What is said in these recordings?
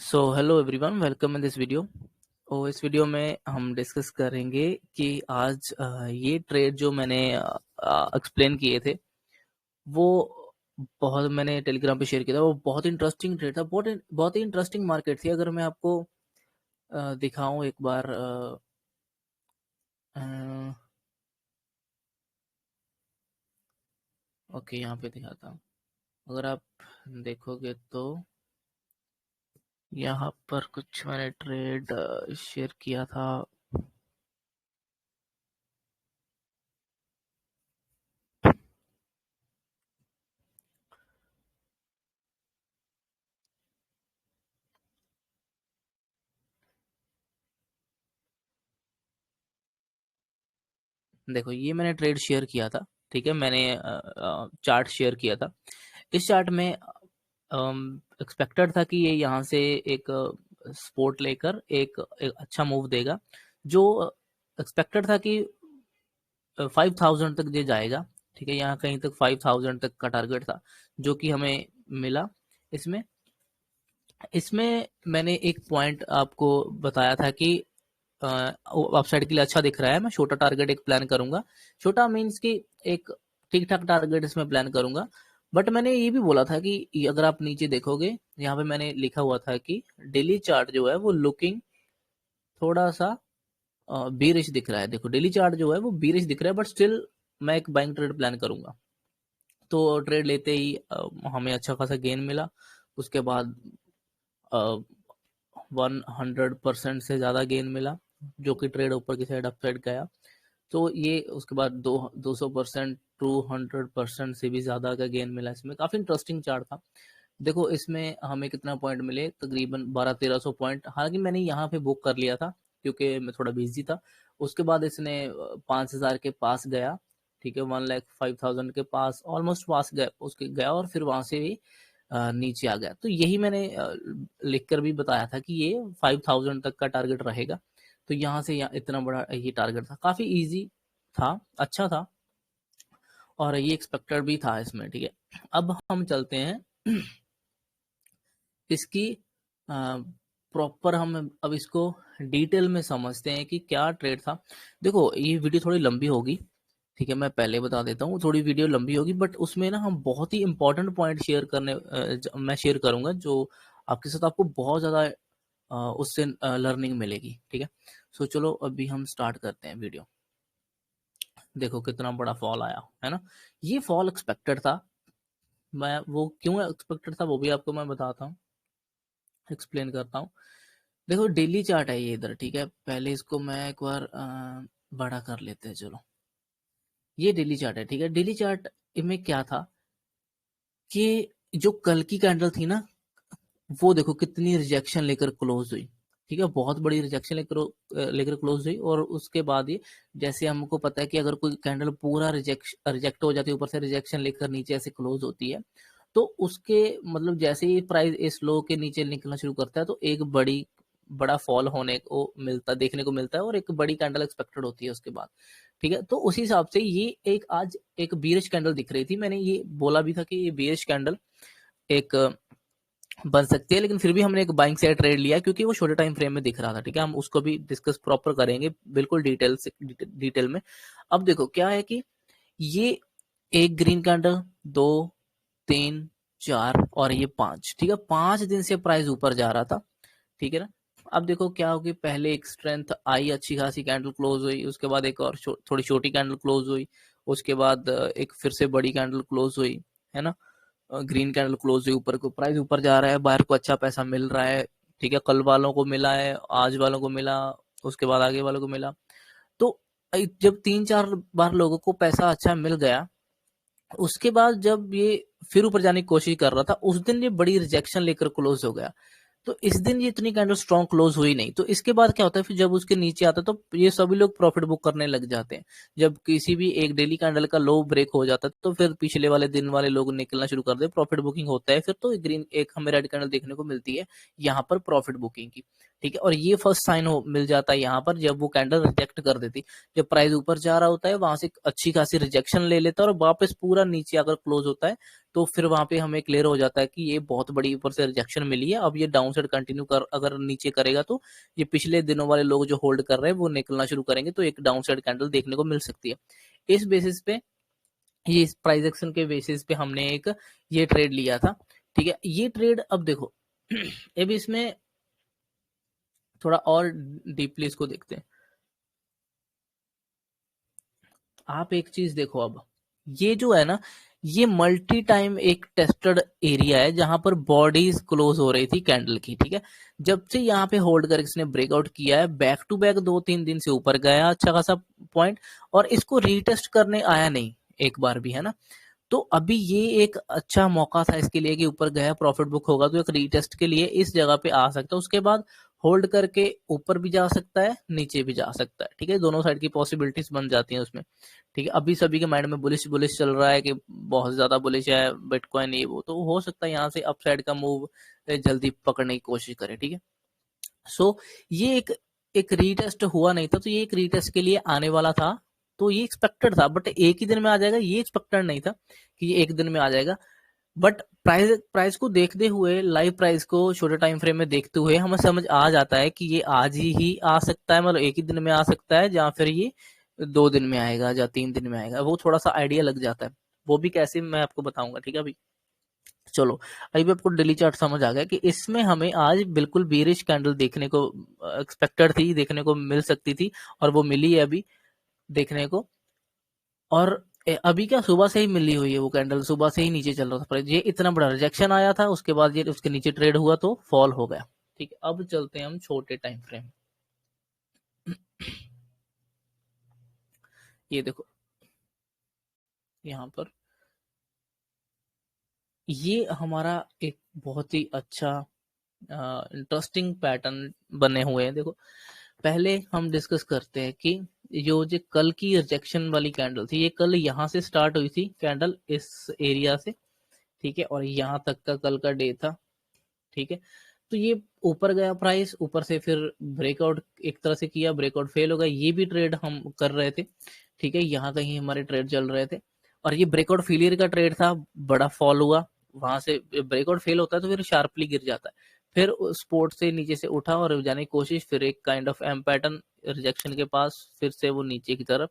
So hello everyone, welcome in this video. और इस video में हम डिस्कस करेंगे कि आज ये ट्रेड जो मैंने एक्सप्लेन किए थे वो बहुत मैंने टेलीग्राम पे शेयर किया था। वो बहुत इंटरेस्टिंग ट्रेड था, बहुत ही इंटरेस्टिंग मार्केट थी। अगर मैं आपको दिखाऊं एक बार, ओके यहाँ पे दिखाता हूँ। अगर आप देखोगे तो यहाँ पर कुछ मैंने ट्रेड शेयर किया था। देखो ये मैंने ट्रेड शेयर किया था, ठीक है। मैंने चार्ट शेयर किया था। इस चार्ट में एक्सपेक्टेड था कि ये यहाँ से एक सपोर्ट लेकर एक अच्छा मूव देगा। जो एक्सपेक्टेड था कि 5000 तक ये जाएगा, ठीक है। यहाँ कहीं तक 5000 तक का टारगेट था, जो कि हमें मिला। इसमें इसमें मैंने एक पॉइंट आपको बताया था कि अपसाइड के लिए अच्छा दिख रहा है, मैं छोटा टारगेट एक प्लान करूंगा। छोटा मीन्स कि एक ठीक ठाक टारगेट इसमें प्लान करूंगा। बट मैंने ये भी बोला था कि अगर आप नीचे देखोगे, यहाँ पे मैंने लिखा हुआ था कि डेली चार्ट जो है वो लुकिंग थोड़ा सा बीरिश दिख रहा है। देखो डेली चार्ट जो है वो बीरिश दिख रहा है, बट स्टिल मैं एक बाइंग ट्रेड प्लान करूंगा। तो ट्रेड लेते ही हमें अच्छा खासा गेन मिला। उसके बाद 100% से ज़्यादा गेन मिला, जो कि ट्रेड ऊपर की साइड अपसाइड गया। तो ये उसके बाद 200% 200% से भी ज़्यादा का गेन मिला। इसमें काफ़ी इंटरेस्टिंग चार्ट था। देखो इसमें हमें कितना पॉइंट मिले, तकरीबन 1200-1300 पॉइंट। हालांकि मैंने यहाँ पे बुक कर लिया था क्योंकि मैं थोड़ा बिजी था। उसके बाद इसने 5000 के पास गया, ठीक है। 1,05,000 के पास ऑलमोस्ट पास गया, उसके गया और फिर वहां से भी नीचे आ गया। तो यही मैंने लिखकर भी बताया था कि ये 5000 तक का टारगेट रहेगा। तो यहाँ से यहाँ इतना बड़ा ये टारगेट था, काफी इजी था, अच्छा था, और ये एक्सपेक्टेड भी था इसमें, ठीक है। अब हम चलते हैं इसकी प्रॉपर, हम अब इसको डिटेल में समझते हैं कि क्या ट्रेड था। देखो ये वीडियो थोड़ी लंबी होगी, ठीक है। मैं पहले बता देता हूँ, थोड़ी वीडियो लंबी होगी, बट उसमें ना हम बहुत ही इंपॉर्टेंट पॉइंट शेयर करने मैं शेयर करूंगा, जो आपके साथ आपको बहुत ज्यादा उससे लर्निंग मिलेगी, ठीक है। सो चलो अभी हम स्टार्ट करते हैं वीडियो। देखो कितना बड़ा फॉल आया है ना। ये फॉल एक्सपेक्टेड था। मैं वो क्यों एक्सपेक्टेड था वो भी आपको मैं बताता हूँ, एक्सप्लेन करता हूँ। देखो डेली चार्ट है ये इधर, ठीक है। पहले इसको मैं एक बार बड़ा कर लेते हैं, चलो। ये डेली चार्ट है, ठीक है। डेली चार्ट में क्या था कि जो कल की कैंडल थी ना, वो देखो कितनी रिजेक्शन लेकर क्लोज हुई, ठीक है। बहुत बड़ी रिजेक्शन लेकर क्लोज हुई। और उसके बाद ये, जैसे हमको पता है कि अगर कोई कैंडल पूरा रिजेक्ट हो जाती है, ऊपर से रिजेक्शन लेकर नीचे ऐसे क्लोज होती है, तो उसके मतलब जैसे ही प्राइस इस लो के नीचे निकलना शुरू करता है, तो एक बड़ा फॉल होने को मिलता देखने को मिलता है, और एक बड़ी कैंडल एक्सपेक्टेड होती है उसके बाद, ठीक है। तो उसी हिसाब से ये एक आज एक बीरिश कैंडल दिख रही थी। मैंने ये बोला भी था कि ये बीरिश कैंडल एक बन सकती है, लेकिन फिर भी हमने एक बाइंग साइड ट्रेड लिया क्योंकि वो छोटे टाइम फ्रेम में दिख रहा था, ठीक है। हम उसको भी डिस्कस प्रॉपर करेंगे, बिल्कुल डिटेल में। अब देखो क्या है कि ये एक ग्रीन कैंडल, दो, तीन, चार और ये पांच, ठीक है। 5 दिन से प्राइस ऊपर जा रहा था, ठीक है ना। अब देखो क्या होगी, पहले एक स्ट्रेंथ आई, अच्छी खासी कैंडल क्लोज हुई, उसके बाद एक और थोड़ी छोटी कैंडल क्लोज हुई, उसके बाद एक फिर से बड़ी कैंडल क्लोज हुई, है ना। ग्रीन कैंडल क्लोज हुई, ऊपर को प्राइस ऊपर जा रहा है, बाहर को अच्छा पैसा मिल रहा है, ठीक है। कल वालों को मिला है, आज वालों को मिला, उसके बाद आगे वालों को मिला। तो जब 3-4 बार लोगों को पैसा अच्छा मिल गया, उसके बाद जब ये फिर ऊपर जाने की कोशिश कर रहा था, उस दिन ये बड़ी रिजेक्शन लेकर क्लोज हो गया। तो इस दिन ये इतनी कैंडल स्ट्रॉन्ग क्लोज हुई नहीं। तो इसके बाद क्या होता है, फिर जब उसके नीचे आता है तो ये सभी लोग प्रॉफिट बुक करने लग जाते हैं। जब किसी भी एक डेली कैंडल का लो ब्रेक हो जाता है, तो फिर पिछले वाले दिन वाले लोग निकलना शुरू कर दे, प्रॉफिट बुकिंग होता है फिर। तो ग्रीन एक हमें रेड कैंडल देखने को मिलती है यहाँ पर प्रॉफिट बुकिंग की, ठीक है, और ये फर्स्ट साइन हो मिल जाता है यहाँ पर जब वो कैंडल रिजेक्ट कर देती, जब प्राइस ऊपर जा रहा होता है वहां से अच्छी खासी रिजेक्शन ले लेता है और वापस पूरा नीचे अगर क्लोज होता है तो फिर वहां पे हमें क्लियर हो जाता है कि ये बहुत बड़ी ऊपर से रिजेक्शन मिली है, अब ये डाउन साइड कंटिन्यू कर अगर नीचे करेगा तो ये पिछले दिनों वाले लोग जो होल्ड कर रहे हैं वो निकलना शुरू करेंगे, तो एक डाउन साइड कैंडल देखने को मिल सकती है। इस बेसिस पे, ये इस प्राइस एक्शन के बेसिस पे हमने एक ये ट्रेड लिया था। ठीक है, ये ट्रेड अब देखो अब इसमें थोड़ा और डीपली इसको देखते हैं। आप एक चीज देखो, अब ये जो है ना, ये मल्टी टाइम एक टेस्टेड एरिया है जहां पर बॉडीज क्लोज हो रही थी कैंडल की। ठीक है, जब से यहाँ पे होल्ड करके इसने ब्रेकआउट किया है, बैक टू बैक 2-3 दिन से ऊपर गया अच्छा खासा पॉइंट, और इसको रीटेस्ट करने आया नहीं एक बार भी, है ना। तो अभी ये एक अच्छा मौका था इसके लिए कि ऊपर गया, प्रॉफिट बुक होगा तो एक रीटेस्ट के लिए इस जगह पे आ सकता है, उसके बाद होल्ड करके ऊपर भी जा सकता है नीचे भी जा सकता है। ठीक है, दोनों साइड की पॉसिबिलिटीज बन जाती हैं उसमें। ठीक है, अभी सभी के माइंड में बुलिश बुलिश चल रहा है कि बहुत ज्यादा बुलिश है बिटकॉइन, ये वो, तो हो सकता है यहाँ से अपसाइड का मूव जल्दी पकड़ने की कोशिश करे। ठीक है, सो ये एक एक रीटेस्ट हुआ नहीं था, तो ये एक रीटेस्ट के लिए आने वाला था, तो ये एक्सपेक्टेड था, बट एक ही दिन में आ जाएगा ये एक्सपेक्टेड नहीं था कि ये एक दिन में आ जाएगा। बट प्राइस प्राइस को देखते हुए, लाइव प्राइस को छोटे टाइम फ्रेम में देखते हुए हमें समझ आ जाता है कि ये आज ही आ सकता है, मतलब एक ही दिन में आ सकता है, या फिर ये 2 दिन में आएगा या 3 दिन में आएगा, वो थोड़ा सा आइडिया लग जाता है। वो भी कैसे, मैं आपको बताऊंगा। ठीक है, अभी चलो, अभी आपको डेली चार्ट समझ आ गया कि इसमें हमें आज बिल्कुल बीरिश कैंडल देखने को एक्सपेक्टेड थी, देखने को मिल सकती थी, और वो मिली है अभी देखने को। और अभी क्या सुबह से ही मिली हुई है वो कैंडल, सुबह से ही नीचे चल रहा था प्राइस, ये इतना बड़ा रिजेक्शन आया था, उसके बाद ये उसके नीचे ट्रेड हुआ तो फॉल हो गया। ठीक है, अब चलते हैं हम छोटे टाइम फ्रेम। ये देखो यहाँ पर, ये हमारा एक बहुत ही अच्छा इंटरेस्टिंग पैटर्न बने हुए हैं। देखो, पहले हम डिस्कस करते हैं कि जो कल की रिजेक्शन वाली कैंडल थी, ये कल यहाँ से स्टार्ट हुई थी कैंडल, इस एरिया से। ठीक है, और यहाँ तक का कल का डे था। ठीक है, तो ये ऊपर गया प्राइस, ऊपर से फिर ब्रेकआउट एक तरह से किया, ब्रेकआउट फेल हो गया, ये भी ट्रेड हम कर रहे थे। ठीक है, यहाँ कहीं हमारे ट्रेड चल रहे थे, और ये ब्रेकआउट फेलियर का ट्रेड था, बड़ा फॉल हुआ, वहां से ब्रेकआउट फेल होता है तो फिर शार्पली गिर जाता है, फिर स्पोर्ट से नीचे से उठा और जाने की कोशिश, फिर एक kind of um pattern rejection के पास फिर से वो नीचे की तरफ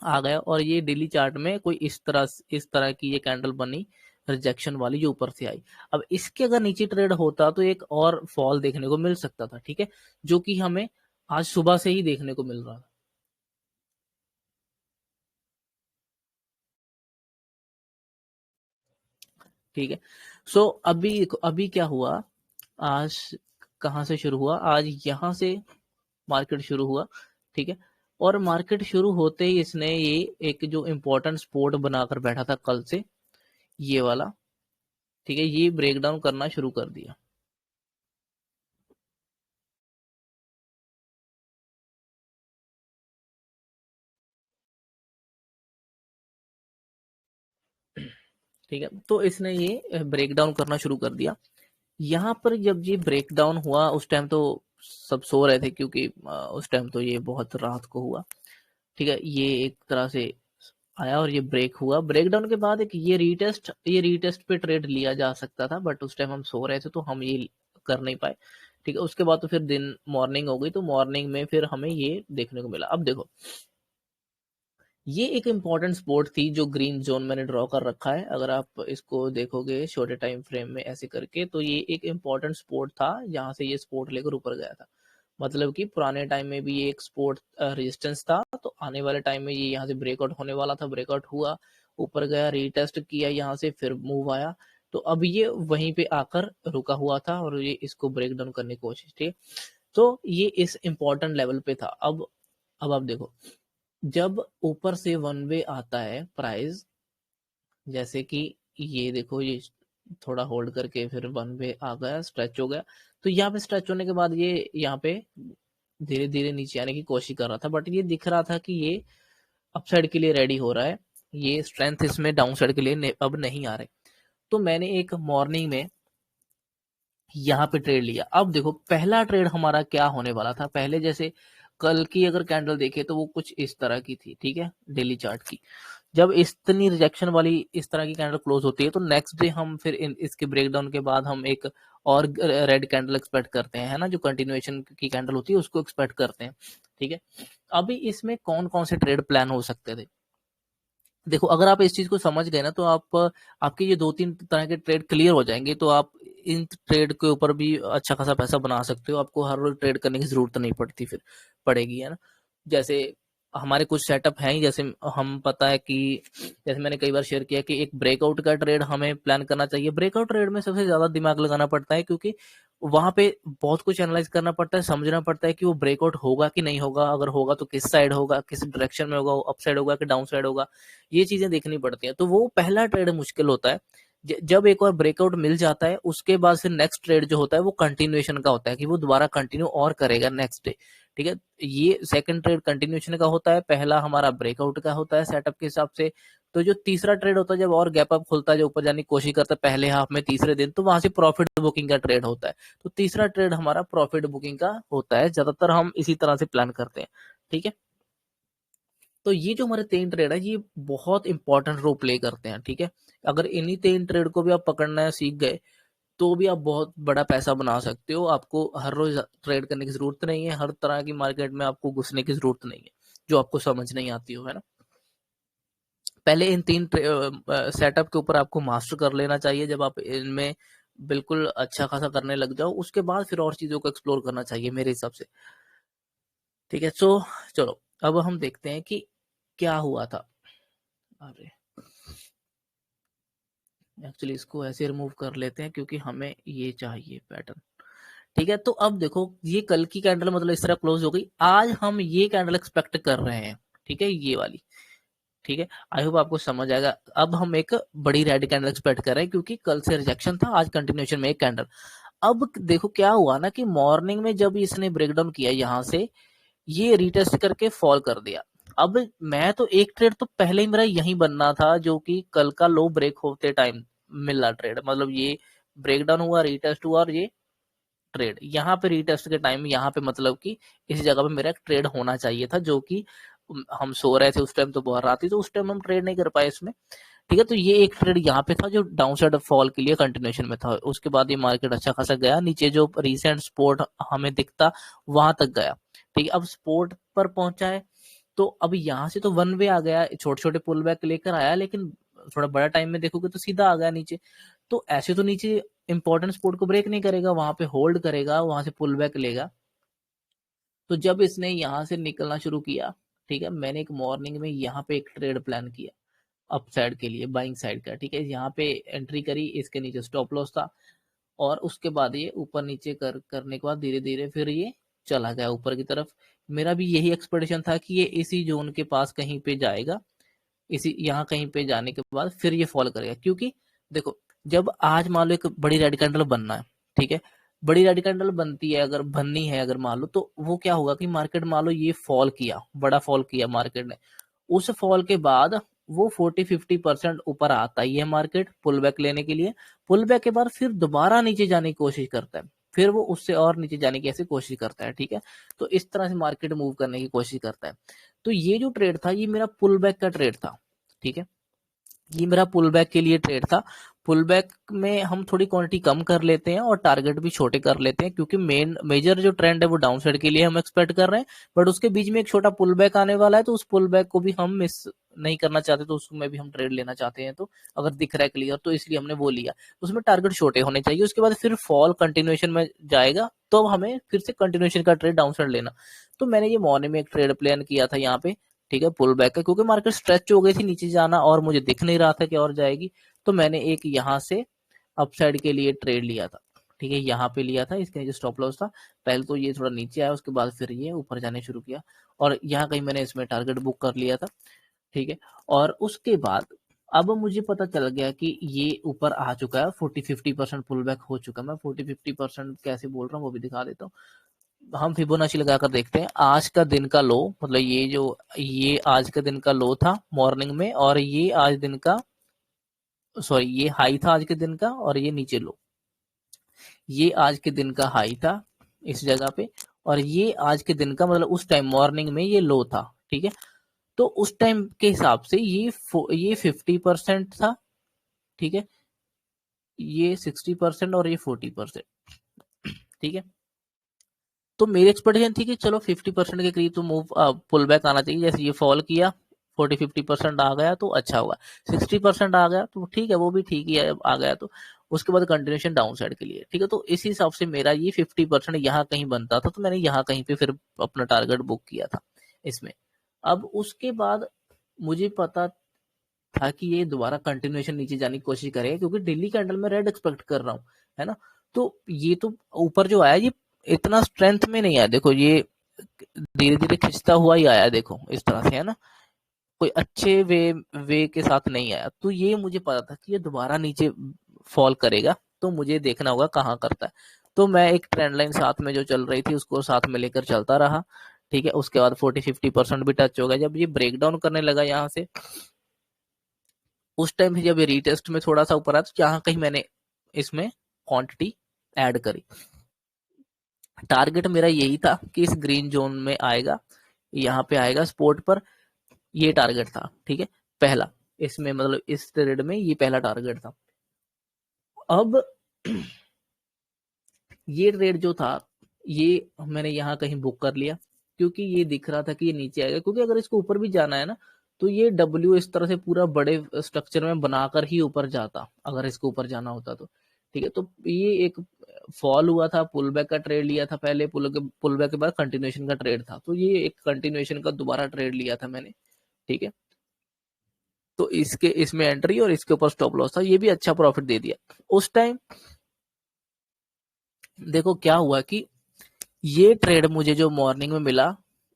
आ गया, और ये डेली चार्ट में कोई इस तरह की ये कैंडल बनी रिजेक्शन वाली जो ऊपर से आई। अब इसके अगर नीचे ट्रेड होता तो एक और फॉल देखने को मिल सकता था। ठीक है, जो कि हमें आज सुबह से ही देखने को मिल रहा था। ठीक है, सो अभी क्या हुआ, आज कहाँ से शुरू हुआ, आज यहाँ से मार्केट शुरू हुआ। ठीक है, और मार्केट शुरू होते ही इसने ये एक जो इम्पोर्टेंट सपोर्ट बनाकर बैठा था कल से, ये वाला, ठीक है, ये ब्रेक डाउन करना शुरू कर दिया। ठीक है, तो इसने ये ब्रेक डाउन करना शुरू कर दिया। यहाँ पर जब ये ब्रेक डाउन हुआ उस टाइम तो सब सो रहे थे, क्योंकि उस टाइम तो ये बहुत रात को हुआ। ठीक है, ये एक तरह से आया और ये ब्रेक हुआ, ब्रेक डाउन के बाद एक ये रीटेस्ट पे ट्रेड लिया जा सकता था, बट उस टाइम हम सो रहे थे तो हम ये कर नहीं पाए। ठीक है, उसके बाद तो फिर दिन मॉर्निंग हो गई, तो मॉर्निंग में फिर हमें ये देखने को मिला। अब देखो, ये एक इम्पॉर्टेंट स्पोर्ट थी जो ग्रीन जोन मैंने ड्रॉ कर रखा है, अगर आप इसको देखोगे छोटे टाइम फ्रेम में ऐसे करके, तो ये एक इम्पॉर्टेंट स्पोर्ट था जहां से ये स्पोर्ट लेकर ऊपर गया था। मतलब कि पुराने टाइम में भी ये एक स्पोर्ट रेजिस्टेंस था, तो आने वाले टाइम में ये यहाँ से ब्रेकआउट होने वाला था, ब्रेकआउट हुआ, ऊपर गया, रीटेस्ट किया यहाँ से, फिर मूव आया, तो अब ये वहीं पे आकर रुका हुआ था और ये इसको ब्रेक डाउन करने की कोशिश थी। तो ये इस इम्पोर्टेंट लेवल पे था। अब आप देखो, जब ऊपर से वन वे आता है प्राइस, जैसे कि ये देखो, ये थोड़ा होल्ड करके फिर वन वे आ गया, स्ट्रेच हो गया, तो यहाँ पे स्ट्रेच होने के बाद ये यहाँ पे धीरे धीरे नीचे आने की कोशिश कर रहा था, बट ये दिख रहा था कि ये अपसाइड के लिए रेडी हो रहा है, ये स्ट्रेंथ इसमें डाउन साइड के लिए अब नहीं आ रहे। तो मैंने एक मॉर्निंग में यहाँ पे ट्रेड लिया। अब देखो पहला ट्रेड हमारा क्या होने वाला था, पहले जैसे कल की अगर कैंडल देखे तो वो कुछ इस तरह की थी, ठीक है, डेली चार्ट की। जब इतनी रिजेक्शन वाली इस तरह की कैंडल क्लोज होती है तो नेक्स्ट डे हम फिर इसके ब्रेकडाउन के बाद हम एक और रेड कैंडल एक्सपेक्ट करते हैं, है ना, जो कंटिन्यूएशन की कैंडल होती है उसको एक्सपेक्ट करते हैं, ठीक है। अभी इसमें कौन कौन से ट्रेड प्लान हो सकते थे, देखो अगर आप इस चीज को समझ गए ना तो आप आपके ये 2-3 तरह के ट्रेड क्लियर हो जाएंगे, तो आप इन ट्रेड के ऊपर भी अच्छा खासा पैसा बना सकते हो, आपको हर रोज ट्रेड करने की जरूरत नहीं पड़ती फिर पड़ेगी, है ना। जैसे हमारे कुछ सेटअप हैं ही, जैसे हम पता है कि जैसे मैंने कई बार शेयर किया कि एक ब्रेकआउट का ट्रेड हमें प्लान करना चाहिए। ब्रेकआउट ट्रेड में सबसे ज्यादा दिमाग लगाना पड़ता है, क्योंकि वहां पे बहुत कुछ एनालाइज करना पड़ता है, समझना पड़ता है कि वो ब्रेकआउट होगा कि नहीं होगा, अगर होगा तो किस साइड होगा, किस डायरेक्शन में होगा, अप साइड होगा कि डाउन साइड होगा, ये चीजें देखनी पड़ती हैं। तो वो पहला ट्रेड मुश्किल होता है। जब एक बार ब्रेकआउट मिल जाता है उसके बाद फिर नेक्स्ट ट्रेड जो होता है वो कंटिन्यूएशन का होता है, कि वो दोबारा कंटिन्यू और करेगा नेक्स्ट डे, ठीक है। ये सेकंड ट्रेड कंटिन्यूएशन का होता है, पहला हमारा ब्रेकआउट का होता है सेटअप के हिसाब से। तो जो तीसरा ट्रेड होता है जब और गैप अप खुलता है, जो ऊपर जाने की कोशिश करता है पहले हाफ में तीसरे दिन, तो वहां से प्रॉफिट बुकिंग का ट्रेड होता है। तो तीसरा ट्रेड हमारा प्रॉफिट बुकिंग का होता है, ज्यादातर हम इसी तरह से प्लान करते हैं, ठीक है। तो ये जो हमारे 3 ट्रेड है ये बहुत इंपॉर्टेंट रोल प्ले करते हैं, ठीक है। अगर इन्हीं 3 ट्रेड को भी आप पकड़ना सीख गए तो भी आप बहुत बड़ा पैसा बना सकते हो। आपको हर रोज ट्रेड करने की जरूरत नहीं है, हर तरह की मार्केट में आपको घुसने की जरूरत नहीं है जो आपको समझ नहीं आती हो, है ना। पहले इन 3 सेटअप के ऊपर आपको मास्टर कर लेना चाहिए। जब आप इनमें बिल्कुल अच्छा खासा करने लग जाओ उसके बाद फिर और चीजों को एक्सप्लोर करना चाहिए मेरे हिसाब से, ठीक है। सो चलो अब हम देखते हैं कि क्या हुआ था। अरे एक्चुअली इसको ऐसे रिमूव कर लेते हैं क्योंकि हमें ये चाहिए पैटर्न, ठीक है। तो अब देखो ये कल की कैंडल मतलब इस तरह क्लोज हो गई, आज हम ये कैंडल एक्सपेक्ट कर रहे हैं, ठीक है, ये वाली, ठीक है। आई होप आपको समझ आएगा। अब हम एक बड़ी रेड कैंडल एक्सपेक्ट कर रहे हैं क्योंकि कल से रिजेक्शन था, आज कंटिन्यूएशन में एक कैंडल। अब देखो क्या हुआ ना कि मॉर्निंग में जब इसने ब्रेकडाउन किया यहाँ से, ये रीटेस्ट करके फॉल कर दिया। अब मैं तो एक ट्रेड तो पहले ही मेरा यही बनना था जो कि कल का लो ब्रेक होते टाइम मिला ट्रेड, मतलब ये ब्रेकडाउन हुआ, रीटेस्ट हुआ और ये ट्रेड यहाँ पे रीटेस्ट के टाइम यहाँ पे मतलब कि इस जगह पे मेरा एक ट्रेड होना चाहिए था, जो कि हम सो रहे थे उस टाइम, तो बहुत रात थी तो उस टाइम हम ट्रेड नहीं कर पाए इसमें, ठीक है। तो ये एक ट्रेड यहाँ पे था जो डाउन साइड फॉल के लिए कंटिन्यूएशन में था। उसके बाद ये मार्केट अच्छा खासा गया नीचे, जो रिसेंट सपोर्ट हमें दिखता वहां तक गया, ठीक है। अब सपोर्ट पर पहुंचा है तो अब यहाँ से तो वन वे आ गया, छोटे छोटे पुल बैक लेकर आया, लेकिन थोड़ा बड़ा टाइम में देखोगे तो सीधा आ गया नीचे। तो ऐसे तो नीचे इंपॉर्टेंट सपोर्ट को ब्रेक नहीं करेगा, वहां पे होल्ड करेगा, वहां से पुल बैक लेगा। तो जब इसने यहाँ से निकलना शुरू किया, ठीक है, मैंने एक मॉर्निंग में यहाँ पे एक ट्रेड प्लान किया अप साइड के लिए, बाइंग साइड का, ठीक है। यहाँ पे एंट्री करी, इसके नीचे स्टॉप लॉस था और उसके बाद ये ऊपर नीचे करने के बाद धीरे धीरे फिर ये चला गया ऊपर की तरफ। मेरा भी यही एक्सपेक्टेशन था कि ये इसी जोन के पास कहीं पे जाएगा, इसी यहाँ कहीं पे जाने के बाद फिर ये फॉल करेगा। क्योंकि देखो जब आज मान लो एक बड़ी रेड कैंडल बनना है, ठीक है, बड़ी रेड कैंडल बनती है अगर बननी है, अगर मान लो, तो वो क्या होगा कि मार्केट मान लो ये फॉल किया, बड़ा फॉल किया मार्केट ने, उस फॉल के बाद वो 40-50% ऊपर आता ही है मार्केट पुल बैक लेने के लिए। पुल बैक के बाद फिर दोबारा नीचे जाने की कोशिश करता है, फिर वो उससे और नीचे जाने की ऐसे कोशिश करता है, ठीक है। तो इस तरह से मार्केट मूव करने की कोशिश करता है। तो ये जो ट्रेड था ये मेरा पुल बैक का ट्रेड था, ठीक है, ये मेरा पुल बैक के लिए ट्रेड था। पुल बैक में हम थोड़ी क्वांटिटी कम कर लेते हैं और टारगेट भी छोटे कर लेते हैं, क्योंकि मेजर जो ट्रेंड है वो डाउन साइड के लिए हम एक्सपेक्ट कर रहे हैं, बट उसके बीच में एक छोटा पुल बैक आने वाला है, तो उस पुल बैक को भी हम मिस नहीं करना चाहते, तो उसमें भी हम ट्रेड लेना चाहते हैं। तो अगर दिख रहा है क्लियर तो इसलिए हमने वो लिया। उसमें टारगेट छोटे होने चाहिए, उसके बाद फिर फॉल कंटिन्यूएशन में जाएगा तो हमें फिर से कंटिन्यूएशन का ट्रेड डाउन साइड लेना। तो मैंने ये मॉर्निंग में एक ट्रेड प्लान किया था यहाँ पे, ठीक है, पुल बैक का, क्योंकि मार्केट स्ट्रेच हो गई थी नीचे जाना और मुझे दिख नहीं रहा था कि और जाएगी। तो मैंने एक यहाँ से अपसाइड के लिए ट्रेड लिया था, ठीक है, यहाँ पे लिया था, इसके नीचे स्टॉप लॉस था। पहले तो ये थोड़ा नीचे आया, उसके बाद फिर ये ऊपर जाने शुरू किया और यहाँ कहीं मैंने इसमें टारगेट बुक कर लिया था, ठीक है। और उसके बाद अब मुझे पता चल गया कि ये ऊपर आ चुका है, 40-50% पुल बैक हो चुका है। मैं 40-50% कैसे बोल रहा हूँ वो भी दिखा देता हूँ। हम फिबोनाची लगाकर देखते हैं आज का दिन का लो, मतलब ये आज का दिन का लो था मॉर्निंग में, और ये आज दिन का, सॉरी, ये हाई था आज के दिन का और ये नीचे लो। ये आज के दिन का हाई था इस जगह पे, और ये आज के दिन का मतलब उस टाइम मॉर्निंग में ये लो था, ठीक है। तो उस टाइम के हिसाब से ये 50% था, ठीक है, ये 60% और ये 40%, ठीक है। तो मेरी एक्सपेक्टेशन थी कि चलो 50% के करीब तो मूव पुल बैक आना चाहिए, जैसे ये फॉल किया 40-50% आ गया तो अच्छा होगा, 60% आ गया तो ठीक है, वो भी ठीक ही है, आ गया तो उसके बाद कंटिन्यूशन डाउन साइड के लिए, ठीक है। तो इस हिसाब से मेरा ये 50% यहाँ कहीं बनता था, तो मैंने यहाँ कहीं पे फिर अपना टारगेट बुक किया था इसमें। अब उसके बाद मुझे पता था कि ये दोबारा कंटिन्यूएशन नीचे जाने की कोशिश करेगा, क्योंकि डेली कैंडल में रेड एक्सपेक्ट कर रहा हूँ, है ना। तो ये तो ऊपर जो आया ये इतना स्ट्रेंथ में नहीं आया, देखो ये धीरे धीरे खिंचता हुआ ही आया, देखो इस तरह से, है ना, कोई अच्छे वे के साथ नहीं आया। तो ये मुझे पता था कि ये दोबारा नीचे फॉल करेगा, तो मुझे देखना होगा कहाँ करता है। तो मैं एक ट्रेंड लाइन साथ में जो चल रही थी उसको साथ में लेकर चलता रहा, ठीक है। उसके बाद 40-50% भी टच हो गया, जब ये ब्रेक डाउन करने लगा यहाँ से, उस टाइम जब ये रीटेस्ट में थोड़ा सा ऊपर आया, तो यहाँ कहीं मैंने इसमें क्वांटिटी ऐड करी। टारगेट मेरा यही था कि इस ग्रीन जोन में आएगा, यहाँ पे आएगा स्पोर्ट पर, ये टारगेट था, ठीक है, पहला इसमें, मतलब इस ट्रेड में ये पहला टारगेट था। अब ये ट्रेड जो था ये मैंने यहाँ कहीं बुक कर लिया, क्योंकि ये दिख रहा था कि ये नीचे आएगा, क्योंकि अगर इसको ऊपर भी जाना है ना, तो ये डब्ल्यू इस तरह से पूरा बड़े स्ट्रक्चर में बनाकर ही ऊपर जाता, अगर इसको ऊपर जाना होता तो, ठीक है। तो ये एक फॉल हुआ था, पुल बैक का ट्रेड लिया था पहले, पुल बैक के बाद कंटिन्यूएशन का ट्रेड था, तो ये एक कंटिन्यूएशन का दोबारा ट्रेड लिया था मैंने, ठीक है। तो इसके इसमें एंट्री और इसके ऊपर स्टॉप लॉस था, ये भी अच्छा प्रॉफिट दे दिया उस टाइम। देखो क्या हुआ कि ये ट्रेड मुझे जो मॉर्निंग में मिला,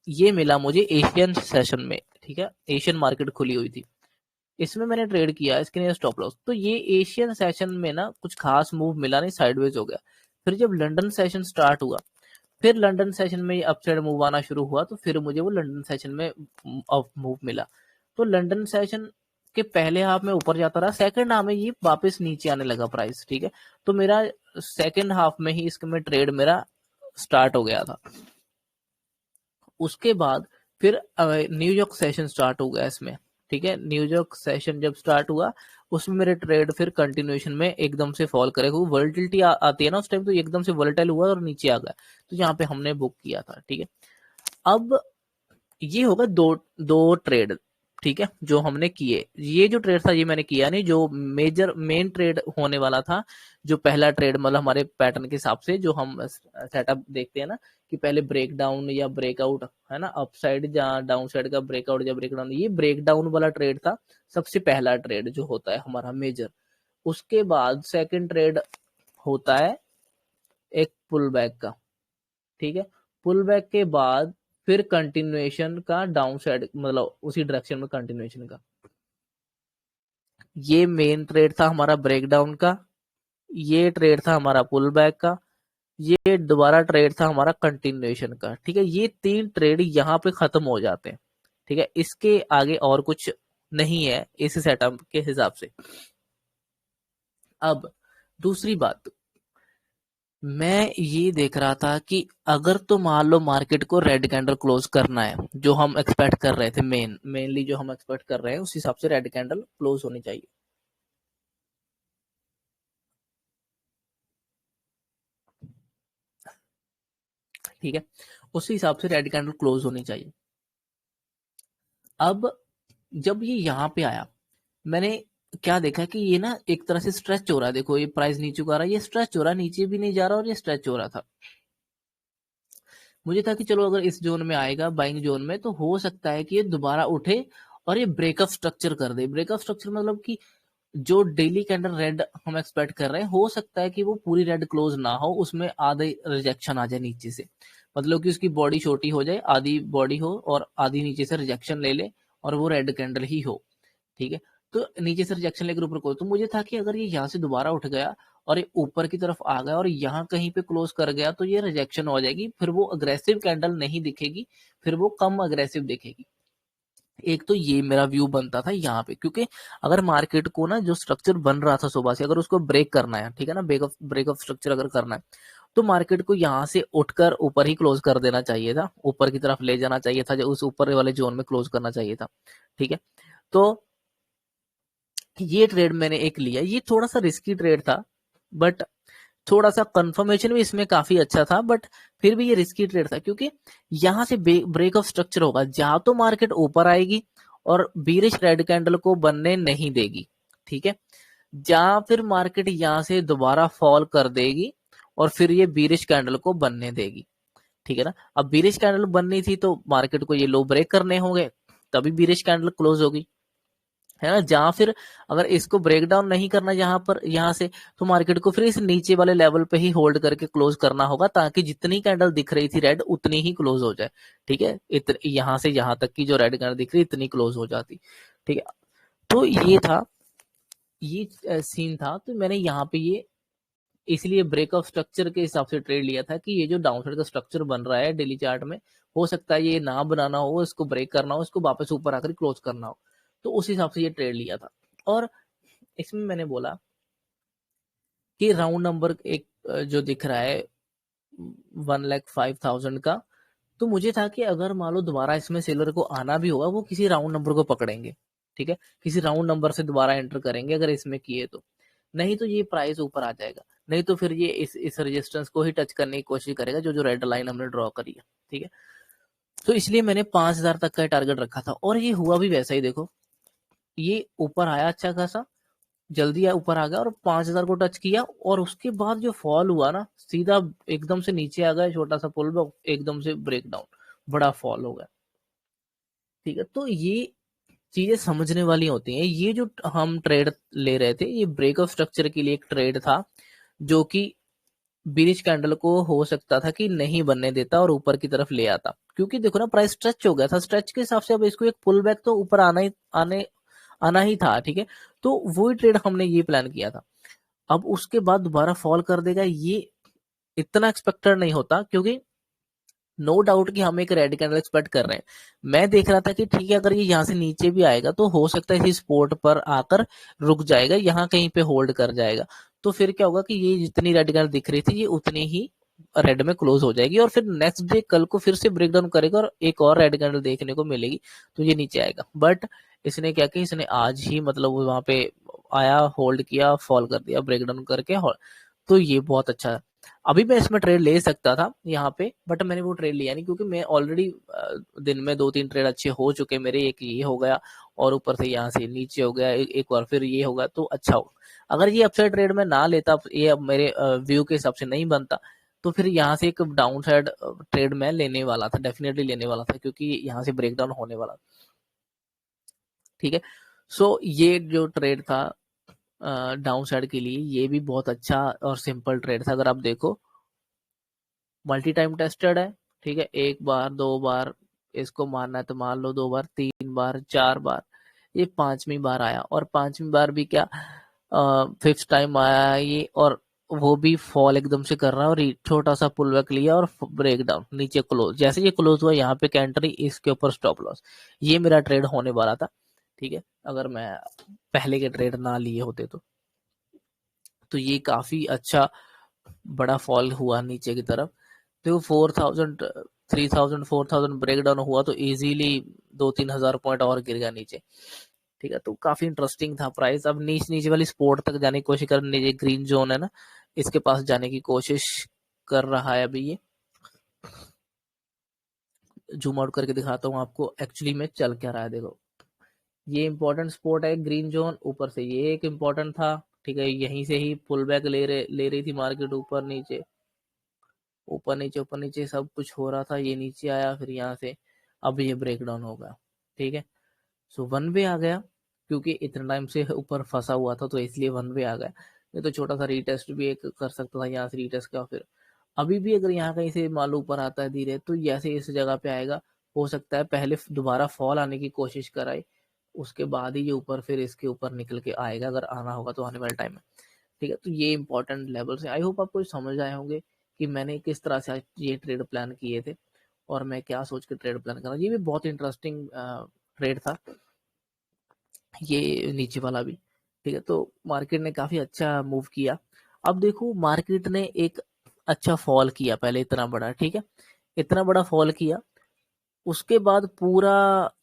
ये मिला मुझे एशियन सेशन में, ठीक है, एशियन मार्केट खुली हुई थी, इसमें मैंने ट्रेड किया, इसके लिए स्टॉप लॉस। तो ये एशियन सेशन में ना कुछ खास मूव मिला नहीं, साइडवेज हो गया। फिर जब लंदन सेशन स्टार्ट हुआ, फिर लंदन सेशन में अपसाइड मूव आना शुरू हुआ, तो फिर मुझे वो लंदन सेशन में मूव मिला। तो लंदन सेशन के पहले हाफ में ऊपर जाता रहा, सेकंड हाफ में ये वापस नीचे आने लगा प्राइस, ठीक है। तो मेरा सेकंड हाफ में ही इसमें ट्रेड मेरा स्टार्ट हो गया था। उसके बाद फिर न्यूयॉर्क सेशन स्टार्ट हो गया इसमें, ठीक है। न्यूयॉर्क सेशन जब स्टार्ट हुआ, उसमें मेरे ट्रेड फिर कंटिन्यूएशन में एकदम से फॉल करेगा, वोलेटिलिटी आती है ना उस टाइम, तो एकदम से वोलेटाइल हुआ और नीचे आ गया, तो यहाँ पे हमने बुक किया था, ठीक है। अब ये होगा दो दो ट्रेड, ठीक है, जो हमने किए। ये जो ट्रेड था ये मैंने किया नहीं, जो मेन ट्रेड होने वाला था, जो पहला ट्रेड मतलब हमारे पैटर्न के हिसाब से जो हम सेटअप देखते हैं ना, कि पहले ब्रेक डाउन या ब्रेकआउट, है ना, अप साइड या डाउन साइड का ब्रेकआउट या ब्रेक डाउन, ये ब्रेक डाउन वाला ट्रेड था सबसे पहला ट्रेड जो होता है हमारा मेजर। उसके बाद सेकंड ट्रेड होता है एक पुल बैक का, ठीक है। पुल बैक के बाद फिर कंटिन्यूएशन का डाउन साइड, मतलब उसी डायरेक्शन में कंटिन्यूएशन का। ये मेन ट्रेड था हमारा ब्रेकडाउन का, ये ट्रेड था हमारा पुल बैक का, ये दोबारा ट्रेड था हमारा कंटिन्यूएशन का, ठीक है। ये तीन ट्रेड यहाँ पे खत्म हो जाते हैं, ठीक है। इसके आगे और कुछ नहीं है इस सेटअप के हिसाब से। अब दूसरी बात, मैं ये देख रहा था कि अगर तो मान लो मार्केट को रेड कैंडल क्लोज करना है, जो हम एक्सपेक्ट कर रहे थे, मेनली जो हम एक्सपेक्ट कर रहे हैं उस हिसाब से रेड कैंडल क्लोज होनी चाहिए, ठीक है। उसी हिसाब से रेड कैंडल क्लोज होनी चाहिए। अब जब ये यहाँ पे आया, मैंने क्या देखा कि ये ना एक तरह से स्ट्रेच हो रहा है, देखो ये प्राइस नीचे को आ रहा है, ये स्ट्रेच हो रहा है, नीचे भी नहीं जा रहा और ये स्ट्रेच हो रहा था। मुझे था कि चलो अगर इस जोन में आएगा, बाइंग जोन में, तो हो सकता है कि ये दोबारा उठे और ये ब्रेकअप स्ट्रक्चर कर दे। ब्रेकअप स्ट्रक्चर मतलब कि जो डेली कैंडल रेड हम एक्सपेक्ट कर रहे हैं, हो सकता है कि वो पूरी रेड क्लोज ना हो, उसमें आधे रिजेक्शन आ जाए नीचे से, मतलब कि उसकी बॉडी छोटी हो जाए, आधी बॉडी हो और आधी नीचे से रिजेक्शन ले ले, और वो रेड कैंडल ही हो, ठीक है। तो नीचे से रिजेक्शन लेकर ऊपर को, तो मुझे था कि अगर ये यहाँ से दोबारा उठ गया और ये ऊपर की तरफ आ गया और यहाँ कहीं पे क्लोज कर गया, तो ये रिजेक्शन हो जाएगी, फिर वो अग्रेसिव कैंडल नहीं दिखेगी, फिर वो कम अग्रेसिव दिखेगी। एक तो ये मेरा व्यू बनता था यहाँ पे, क्योंकि अगर मार्केट को ना जो स्ट्रक्चर बन रहा था सुबह से, अगर उसको ब्रेक करना है, ठीक है ना, ब्रेक ऑफ स्ट्रक्चर अगर करना है, तो मार्केट को यहाँ से उठकर ऊपर ही क्लोज कर देना चाहिए था, ऊपर की तरफ ले जाना चाहिए था, जो उस ऊपर वाले जोन में क्लोज करना चाहिए था। ठीक है, तो ये ट्रेड मैंने एक लिया, ये थोड़ा सा रिस्की ट्रेड था, बट थोड़ा सा कंफर्मेशन भी इसमें काफी अच्छा था, बट फिर भी ये रिस्की ट्रेड था, क्योंकि यहाँ से ब्रेक ऑफ स्ट्रक्चर होगा, जहां तो मार्केट ऊपर आएगी और बीरिश रेड कैंडल को बनने नहीं देगी। ठीक है, जहां फिर मार्केट यहाँ से दोबारा फॉल कर देगी और फिर ये बीरिश कैंडल को बनने देगी। ठीक है ना, अब बीरिश कैंडल बननी थी तो मार्केट को ये लो ब्रेक करने होंगे, तभी बीरिश कैंडल क्लोज होगी, है ना। जहां फिर अगर इसको ब्रेक डाउन नहीं करना यहाँ पर, यहाँ से, तो मार्केट को फिर इस नीचे वाले लेवल पे ही होल्ड करके क्लोज करना होगा, ताकि जितनी कैंडल दिख रही थी रेड उतनी ही क्लोज हो जाए। ठीक है, यहाँ से यहाँ तक की जो रेड कैंडल दिख रही इतनी क्लोज हो जाती। ठीक है, तो ये था, ये सीन था। तो मैंने यहाँ पे ये इसलिए ब्रेक ऑफ स्ट्रक्चर के हिसाब से ट्रेड लिया था कि ये जो डाउनसाइड का स्ट्रक्चर बन रहा है डेली चार्ट में, हो सकता है ये ना बनाना हो, इसको ब्रेक करना हो, इसको वापस ऊपर आकर क्लोज करना हो, तो उस हिसाब से ये ट्रेड लिया था। और इसमें मैंने बोला कि राउंड नंबर एक जो दिख रहा है 1,05,000 का, तो मुझे था कि अगर मान लो दोबारा इसमें सेलर को आना भी होगा, वो किसी राउंड नंबर को पकड़ेंगे। ठीक है, किसी राउंड नंबर से दोबारा एंटर करेंगे अगर इसमें किए तो, नहीं तो ये प्राइस ऊपर आ जाएगा, नहीं तो फिर ये इस रेजिस्टेंस को ही टच करने की कोशिश करेगा, जो जो रेड लाइन हमने ड्रॉ करी है। ठीक है, तो इसलिए मैंने 5,000 तक का टारगेट रखा था, और ये हुआ भी वैसा ही। देखो, ये ऊपर आया अच्छा खासा, जल्दी ऊपर आ गया और 5,000 को टच किया, और उसके बाद जो फॉल हुआ ना, सीधा एकदम से नीचे आ गया, छोटा सा पुल बैक, एकदम से ब्रेक डाउन, बड़ा फॉल हो गया। ठीक है, तो ये चीजें समझने वाली होती हैं। ये जो हम ट्रेड ले रहे थे, ये ब्रेक ऑफ स्ट्रक्चर के लिए एक ट्रेड था, जो कि बीरिश कैंडल को हो सकता था कि नहीं बनने देता और ऊपर की तरफ ले आता, क्योंकि देखो ना प्राइस स्ट्रेच हो गया था, स्ट्रेच के हिसाब से अब इसको एक पुल बैक तो ऊपर आना ही था। ठीक है, तो वही ट्रेड हमने ये प्लान किया था। अब उसके बाद दोबारा फॉल कर देगा, ये इतना एक्सपेक्टेड नहीं होता, क्योंकि नो डाउट कि हम एक रेड कैंडल एक्सपेक्ट कर रहे हैं। मैं देख रहा था कि ठीक है, अगर ये यहाँ से नीचे भी आएगा तो हो सकता है इसी स्पोर्ट पर आकर रुक जाएगा, यहाँ कहीं पे होल्ड कर जाएगा, तो फिर क्या होगा कि ये जितनी रेड कैंडल दिख रही थी ये उतनी ही रेड में क्लोज हो जाएगी, और फिर नेक्स्ट डे कल को फिर से ब्रेकडाउन करेगा और एक और रेड कैंडल देखने को मिलेगी, तो ये नीचे आएगा। बट इसने क्या किया, इसने आज ही मतलब वहां पे आया, होल्ड किया, फॉल कर दिया ब्रेकडाउन करके, तो ये बहुत अच्छा है। अभी मैं इसमें ट्रेड ले सकता था यहाँ पे, बट मैंने वो ट्रेड लिया नहीं, क्योंकि मैं ऑलरेडी दिन में 2-3 ट्रेड अच्छे हो चुके मेरे, एक ये हो गया और ऊपर से यहाँ से नीचे हो गया, एक बार फिर ये होगा, तो अच्छा हो। अगर ये अपसाइड ट्रेड में ना लेता, ये अब मेरे व्यू के हिसाब से नहीं बनता, तो फिर यहाँ से एक डाउन साइड ट्रेड मैं लेने वाला था, डेफिनेटली लेने वाला था, क्योंकि यहाँ से ब्रेकडाउन होने वाला। ठीक है, सो ये जो ट्रेड था डाउन साइड के लिए, ये भी बहुत अच्छा और सिंपल ट्रेड था। अगर आप देखो, मल्टी टाइम टेस्टेड है। ठीक है, एक बार, दो बार इसको मारना है तो मान लो, 2 बार, 3 बार, 4 बार, ये 5वीं बार आया, और 5वीं बार भी क्या, 5th टाइम आया है ये, और वो भी फॉल एकदम से कर रहा है, और छोटा सा पुल बैक लिया और ब्रेक डाउन, नीचे क्लोज, जैसे ये क्लोज हुआ यहाँ पे कैंट्री, इसके ऊपर स्टॉप लॉस। ये मेरा ट्रेड होने वाला था। ठीक है, अगर मैं पहले के ट्रेड ना लिए होते तो ये काफी अच्छा बड़ा फॉल हुआ नीचे की तरफ। तो 4,000, 3,000, 4,000 ब्रेक डाउन हुआ तो इजीली 2-3 हजार पॉइंट और गिर गया नीचे। ठीक है, तो काफी इंटरेस्टिंग था प्राइस। अब नीचे वाली स्पोर्ट तक जाने की कोशिश कर, नीचे ग्रीन जोन है ना, इसके पास जाने की कोशिश कर रहा है अभी ये। जूम आउट करके दिखाता हूँ आपको एक्चुअली में चल क्या रहा है। देखो, ये इंपॉर्टेंट स्पोर्ट है ग्रीन जोन, ऊपर से ये एक इंपॉर्टेंट था। ठीक है, यहीं से ही पुल बैक ले रही थी मार्केट, ऊपर नीचे, ऊपर नीचे, ऊपर नीचे सब कुछ हो रहा था, ये नीचे आया, फिर यहाँ से अब ये ब्रेक डाउन हो गया। ठीक है, सो वन वे आ गया, क्योंकि इतना टाइम से ऊपर फंसा हुआ था तो इसलिए वन वे आ गया। ये तो छोटा सा रीटेस्ट भी एक कर सकता था, यहाँ से रीटेस्ट का, फिर अभी भी अगर यहाँ कहीं से मालूम ऊपर आता है धीरे, तो जैसे इस जगह पे आएगा, हो सकता है पहले दोबारा फॉल आने की कोशिश कराए, उसके बाद ही ये ऊपर फिर इसके ऊपर निकल के आएगा, अगर आना होगा तो आने वाले टाइम में। ठीक है, तो ये इंपॉर्टेंट लेवल से, आई होप आपको समझ आए होंगे कि मैंने किस तरह से ये ट्रेड प्लान किए थे, और मैं क्या सोच के ट्रेड प्लान कर रहा हूँ। ये भी बहुत इंटरेस्टिंग ट्रेड था ये नीचे वाला भी, ठीक है। तो मार्केट ने काफी अच्छा मूव किया। अब देखो मार्केट ने एक अच्छा फॉल किया पहले इतना बड़ा, ठीक है, इतना बड़ा फॉल किया, उसके बाद पूरा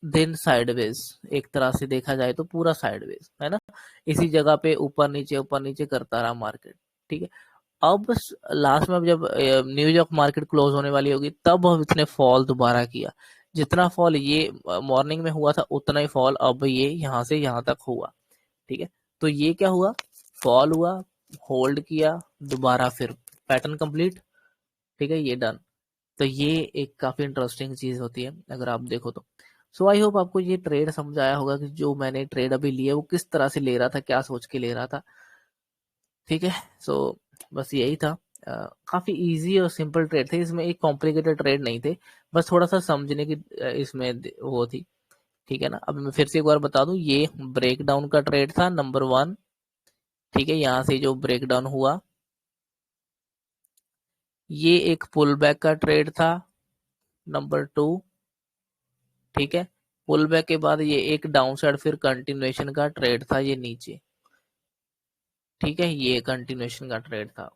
दिन साइडवेज, एक तरह से देखा जाए तो पूरा साइडवेज है ना, इसी जगह पे ऊपर नीचे करता रहा मार्केट, ठीक है। अब लास्ट में जब न्यूयॉर्क मार्केट क्लोज होने वाली होगी तब अब इसने फॉल दोबारा किया। जितना फॉल ये मॉर्निंग में हुआ था उतना ही फॉल अब ये यहाँ से यहाँ तक हुआ, ठीक है। तो ये क्या हुआ, फॉल हुआ, होल्ड किया, दोबारा फिर पैटर्न कंप्लीट, ठीक है, ये डन। तो ये एक काफी इंटरेस्टिंग चीज होती है अगर आप देखो तो। सो आई होप आपको ये ट्रेड समझ आया होगा कि जो मैंने ट्रेड अभी लिया वो किस तरह से ले रहा था, क्या सोच के ले रहा था, ठीक है। सो बस यही था। काफी इजी और सिंपल ट्रेड थे, इसमें एक कॉम्प्लिकेटेड ट्रेड नहीं थे, बस थोड़ा सा समझने की इसमें वो थी, ठीक है ना। अब मैं फिर से एक बार बता दूं, ये ब्रेक डाउन का ट्रेड था नंबर 1, ठीक है, यहाँ से जो ब्रेक डाउन हुआ, ये एक पुल बैक का ट्रेड था नंबर 2, ठीक है। पुल बैक के बाद ये एक डाउन साइड फिर कंटिन्यूएशन का ट्रेड था ये नीचे, ठीक है, ये कंटिन्यूएशन का ट्रेड था,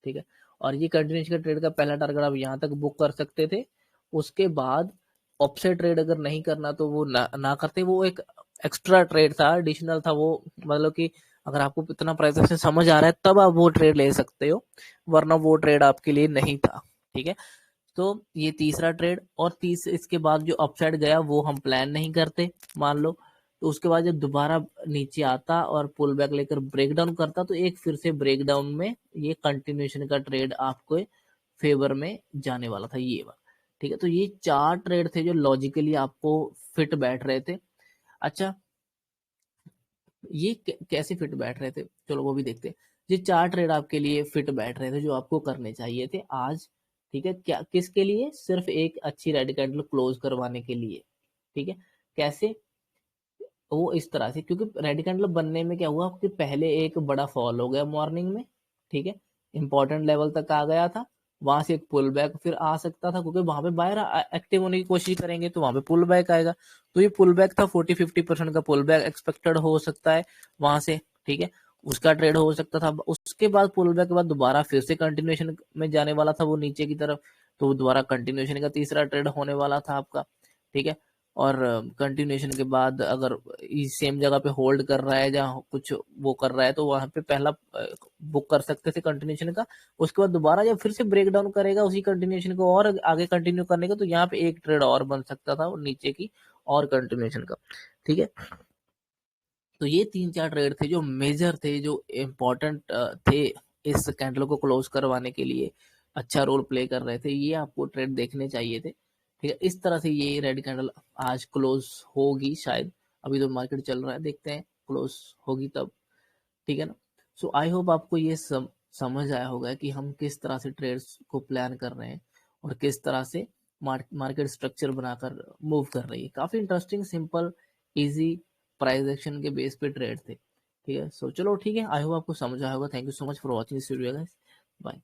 ठीक है। और ये कंटिन्यूएशन का ट्रेड का पहला टारगेट आप यहाँ तक बुक कर सकते थे, उसके बाद ऑफसेट ट्रेड अगर नहीं करना तो वो ना करते, वो एक एक्स्ट्रा ट्रेड था, एडिशनल था वो, मतलब कि अगर आपको इतना प्राइस एक्शन समझ आ रहा है तब आप वो ट्रेड ले सकते हो, वरना वो ट्रेड आपके लिए नहीं था, ठीक है। तो ये तीसरा ट्रेड, और इसके बाद जो अपसाइड गया वो हम प्लान नहीं करते मान लो, तो उसके बाद जब दोबारा नीचे आता और पुल बैक लेकर ब्रेक डाउन करता तो एक फिर से ब्रेक डाउन में ये कंटिन्यूएशन का ट्रेड आपको फेवर में जाने वाला था ये वाला, ठीक है। तो ये 4 ट्रेड थे जो लॉजिकली आपको फिट बैठ रहे थे। अच्छा, ये कैसे फिट बैठ रहे थे, चलो वो भी देखते हैं। ये 4 ट्रेड आपके लिए फिट बैठ रहे थे जो आपको करने चाहिए थे आज, ठीक है। क्या किसके लिए, सिर्फ एक अच्छी रेड कैंडल क्लोज करवाने के लिए, ठीक है। कैसे, वो इस तरह से, क्योंकि रेड कैंडल बनने में क्या हुआ कि पहले एक बड़ा फॉल हो गया मॉर्निंग में, ठीक है, इंपॉर्टेंट लेवल तक आ गया था, वहां से एक पुल बैक फिर आ सकता था, क्योंकि वहां पे बायर एक्टिव होने की कोशिश करेंगे तो वहां पे पुल बैक आएगा, तो ये पुल बैक था, 40-50% का पुल बैक एक्सपेक्टेड हो सकता है वहां से, ठीक है, उसका ट्रेड हो सकता था। उसके बाद पुल बैक के बाद दोबारा फिर से कंटिन्यूएशन में जाने वाला था वो नीचे की तरफ, तो दोबारा कंटिन्यूएशन का तीसरा ट्रेड होने वाला था आपका, ठीक है। और कंटिन्यूएशन के बाद अगर इस सेम जगह पे होल्ड कर रहा है जहाँ कुछ वो कर रहा है तो वहां पे पहला बुक कर सकते थे कंटिन्यूएशन का, उसके बाद दोबारा जब फिर से ब्रेक डाउन करेगा उसी कंटिन्यूएशन को और आगे कंटिन्यू करने का, तो यहाँ पे एक ट्रेड और बन सकता था नीचे की और कंटिन्यूएशन का, ठीक है। तो ये 3-4 ट्रेड थे जो मेजर थे, जो इम्पोर्टेंट थे इस कैंडल को क्लोज करवाने के लिए, अच्छा रोल प्ले कर रहे थे, ये आपको ट्रेड देखने चाहिए थे, ठीक है। इस तरह से ये रेड कैंडल आज क्लोज होगी शायद, अभी तो मार्केट चल रहा है, देखते हैं क्लोज होगी तब, ठीक है ना। सो आई होप आपको ये समझ आया होगा कि हम किस तरह से ट्रेड्स को प्लान कर रहे हैं और किस तरह से मार्केट स्ट्रक्चर बनाकर मूव कर रही है। काफी interesting, simple, easy, price action के बेस पे ट्रेड थे, ठीक है। सो चलो ठीक है, आई होप आपको समझ आया होगा। Thank you so much for watching this video guys, bye.